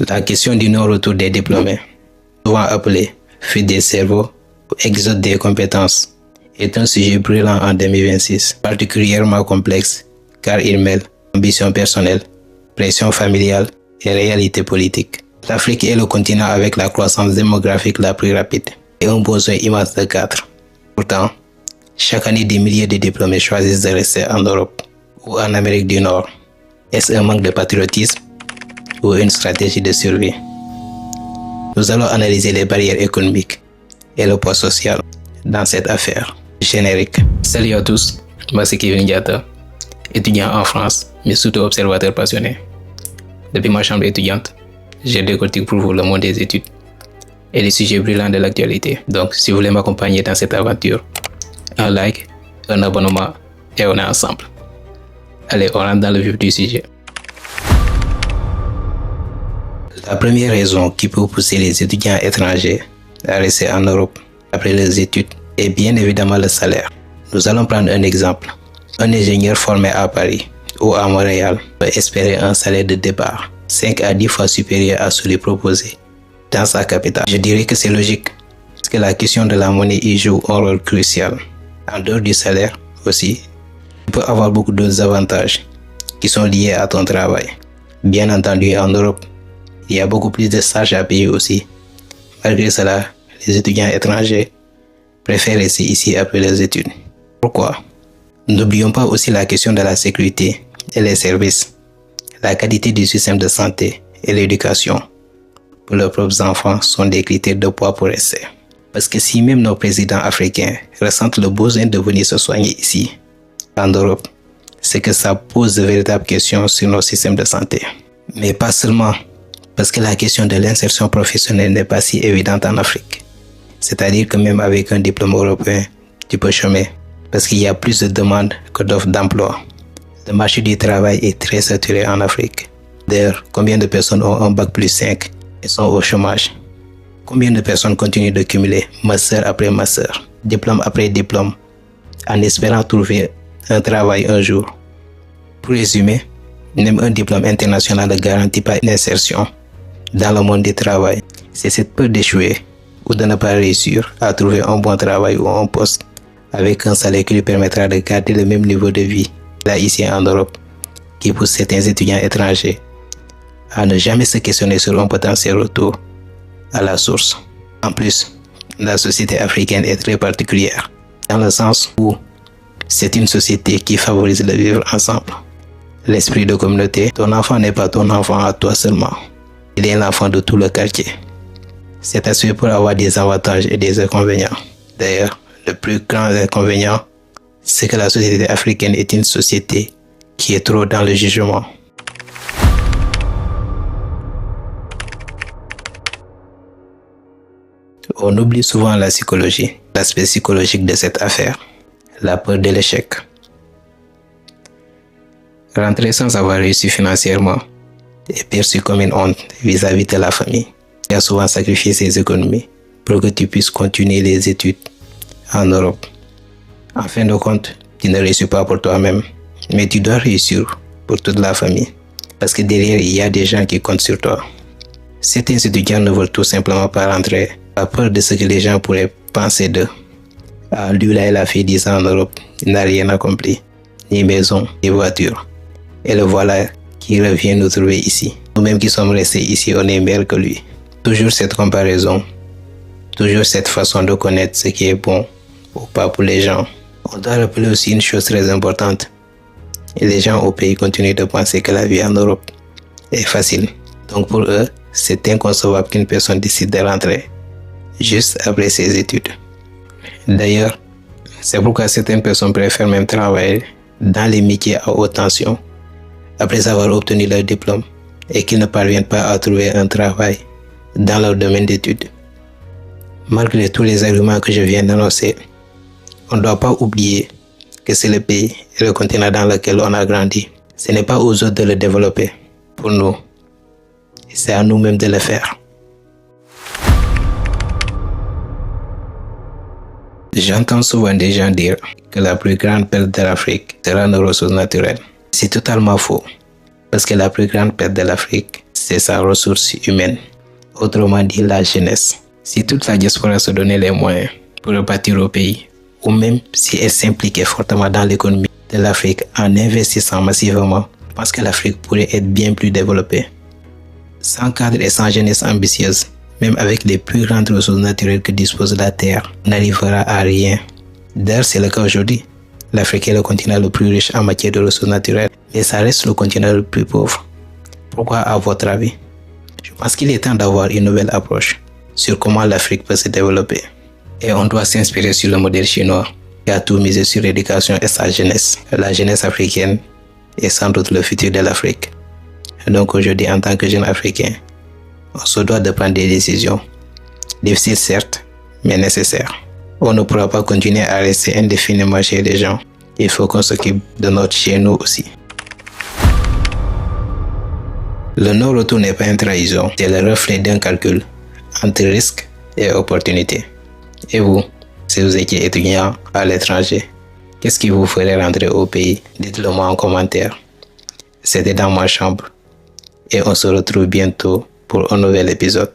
La question du non-retour des diplômés, souvent appelée fuite des cerveaux ou exode des compétences, est un sujet brûlant en 2026, particulièrement complexe car il mêle ambition personnelle, pression familiale et réalité politique. L'Afrique est le continent avec la croissance démographique la plus rapide et un besoin immense de cadres. Pourtant, chaque année des milliers de diplômés choisissent de rester en Europe ou en Amérique du Nord. Est-ce un manque de patriotisme ou une stratégie de survie? Nous allons analyser les barrières économiques et le poids social dans cette affaire. Générique. Salut à tous, moi c'est Kevin Diatta, étudiant en France, mais surtout observateur passionné. Depuis ma chambre étudiante, j'ai décortiqué pour vous le monde des études et les sujets brûlants de l'actualité. Donc, si vous voulez m'accompagner dans cette aventure, un like, un abonnement et on est ensemble. Allez, on rentre dans le vif du sujet. La première raison qui peut pousser les étudiants étrangers à rester en Europe après leurs études est bien évidemment le salaire. Nous allons prendre un exemple. Un ingénieur formé à Paris ou à Montréal peut espérer un salaire de départ 5 à 10 fois supérieur à celui proposé dans sa capitale. Je dirais que c'est logique, parce que la question de la monnaie y joue un rôle crucial. En dehors du salaire aussi, tu peux avoir beaucoup d'autres avantages qui sont liés à ton travail. Bien entendu, en Europe, il y a beaucoup plus de stages à payer aussi. Malgré cela, les étudiants étrangers préfèrent rester ici après leurs études. Pourquoi? N'oublions pas aussi la question de la sécurité et les services, la qualité du système de santé et l'éducation pour leurs propres enfants sont des critères de poids pour rester. Parce que si même nos présidents africains ressentent le besoin de venir se soigner ici, en Europe, c'est que ça pose de véritables questions sur nos systèmes de santé. Mais pas seulement, parce que la question de l'insertion professionnelle n'est pas si évidente en Afrique. C'est-à-dire que même avec un diplôme européen, tu peux chômer, parce qu'il y a plus de demandes que d'offres d'emploi. Le marché du travail est très saturé en Afrique. D'ailleurs, combien de personnes ont un bac plus 5 et sont au chômage? Combien de personnes continuent de cumuler master après master, diplôme après diplôme, en espérant trouver un travail un jour? Pour résumer, même un diplôme international ne garantit pas une insertion dans le monde du travail. C'est cette peur d'échouer ou de ne pas réussir à trouver un bon travail ou un poste avec un salaire qui lui permettra de garder le même niveau de vie là ici en Europe qui pousse certains étudiants étrangers à ne jamais se questionner sur un potentiel retour à la source. En plus, la société africaine est très particulière dans le sens où c'est une société qui favorise le vivre ensemble. L'esprit de communauté, ton enfant n'est pas ton enfant à toi seulement. Il est l'enfant de tout le quartier. Cet aspect peut avoir des avantages et des inconvénients. D'ailleurs, le plus grand inconvénient, c'est que la société africaine est une société qui est trop dans le jugement. On oublie souvent la psychologie, l'aspect psychologique de cette affaire, la peur de l'échec. Rentrer sans avoir réussi financièrement est perçu comme une honte vis-à-vis de la famille, qui a souvent sacrifié ses économies pour que tu puisses continuer les études en Europe. En fin de compte, tu ne réussis pas pour toi-même, mais tu dois réussir pour toute la famille, parce que derrière, il y a des gens qui comptent sur toi. Certains étudiants ne veulent tout simplement pas rentrer, par peur de ce que les gens pourraient penser d'eux. Ah, lui là, il a fait 10 ans en Europe, il n'a rien accompli, ni maison, ni voiture. Et le voilà qui revient nous trouver ici. Nous-mêmes qui sommes restés ici, on est meilleurs que lui. Toujours cette comparaison, toujours cette façon de connaître ce qui est bon ou pas pour les gens. On doit rappeler aussi une chose très importante. Et les gens au pays continuent de penser que la vie en Europe est facile. Donc pour eux, c'est inconcevable qu'une personne décide de rentrer juste après ses études. D'ailleurs, c'est pourquoi certaines personnes préfèrent même travailler dans les métiers à haute tension après avoir obtenu leur diplôme et qu'ils ne parviennent pas à trouver un travail dans leur domaine d'études. Malgré tous les arguments que je viens d'annoncer, on ne doit pas oublier que c'est le pays et le continent dans lequel on a grandi. Ce n'est pas aux autres de le développer pour nous, c'est à nous-mêmes de le faire. J'entends souvent des gens dire que la plus grande perte de l'Afrique sera nos ressources naturelles. C'est totalement faux, parce que la plus grande perte de l'Afrique, c'est sa ressource humaine, autrement dit la jeunesse. Si toute la diaspora se donnait les moyens pour repartir au pays, ou même si elle s'impliquait fortement dans l'économie de l'Afrique en investissant massivement, je pense que l'Afrique pourrait être bien plus développée. Sans cadre et sans jeunesse ambitieuse, même avec les plus grandes ressources naturelles que dispose la Terre, on n'arrivera à rien. D'ailleurs, c'est le cas aujourd'hui. L'Afrique est le continent le plus riche en matière de ressources naturelles, mais ça reste le continent le plus pauvre. Pourquoi, à votre avis? Je pense qu'il est temps d'avoir une nouvelle approche sur comment l'Afrique peut se développer. Et on doit s'inspirer sur le modèle chinois qui a tout misé sur l'éducation et sa jeunesse. La jeunesse africaine est sans doute le futur de l'Afrique. Donc aujourd'hui, en tant que jeune africain, on se doit de prendre des décisions. Difficiles certes, mais nécessaires. On ne pourra pas continuer à rester indéfiniment chez les gens. Il faut qu'on s'occupe de notre chez nous aussi. Le non-retour n'est pas une trahison, c'est le reflet d'un calcul entre risque et opportunité. Et vous, si vous étiez étudiant à l'étranger, qu'est-ce qui vous ferait rentrer au pays? Dites-le moi en commentaire. C'était Dans ma chambre et on se retrouve bientôt pour un nouvel épisode.